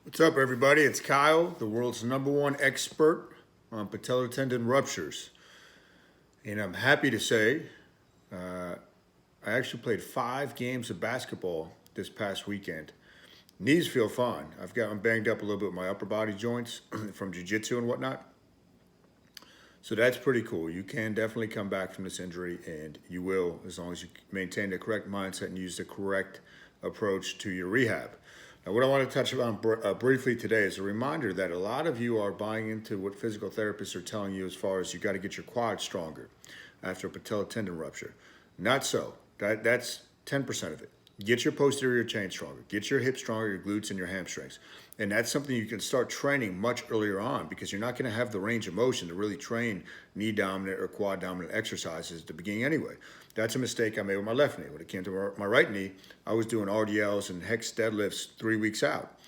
What's up, everybody? It's Kyle, the world's #1 expert on patellar tendon ruptures. And I'm happy to say I actually played 5 games of basketball this past weekend. Knees feel fine. I'm banged up a little bit with my upper body joints from jiu-jitsu and whatnot. So that's pretty cool. You can definitely come back from this injury, and you will as long as you maintain the correct mindset and use the correct approach to your rehab. Now, what I want to touch on briefly today is a reminder that a lot of you are buying into what physical therapists are telling you as far as you got to get your quad stronger after a patellar tendon rupture. Not so. That's 10% of it. Get your posterior chain stronger. Get your hips stronger, your glutes, and your hamstrings. And that's something you can start training much earlier on because you're not going to have the range of motion to really train knee dominant or quad dominant exercises at the beginning anyway. That's a mistake I made with my left knee. When it came to my right knee, I was doing RDLs and hex deadlifts 3 weeks out.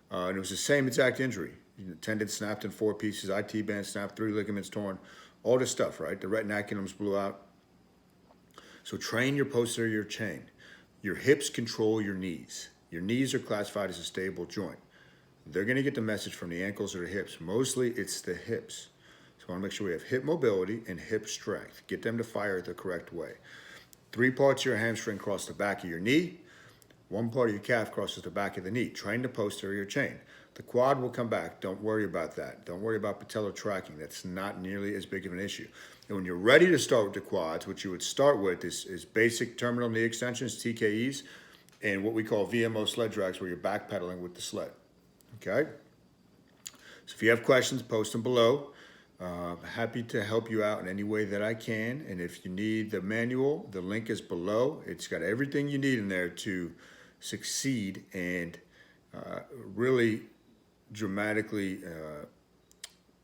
And it was the same exact injury. Tendon snapped in 4 pieces, IT band snapped, 3 ligaments torn, all this stuff, right? The retinaculums blew out. So train your posterior chain. Your hips control your knees. Your knees are classified as a stable joint. They're going to get the message from the ankles or the hips. Mostly it's the hips. So I want to make sure we have hip mobility and hip strength. Get them to fire the correct way. 3 parts of your hamstring cross the back of your knee. 1 part of your calf crosses the back of the knee. Train the posterior chain. The quad will come back. Don't worry about that. Don't worry about patellar tracking. That's not nearly as big of an issue. And when you're ready to start with the quads, what you would start with is basic terminal knee extensions, TKEs, and what we call VMO sled drags, where you're backpedaling with the sled. Okay? So if you have questions, post them below. Happy to help you out in any way that I can. And if you need the manual, the link is below. It's got everything you need in there to succeed and really dramatically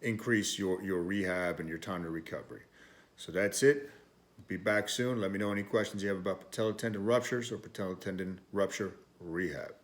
increase your rehab and your time to recovery. So that's it. Be back soon. Let me know any questions you have about patellar tendon ruptures or patellar tendon rupture rehab.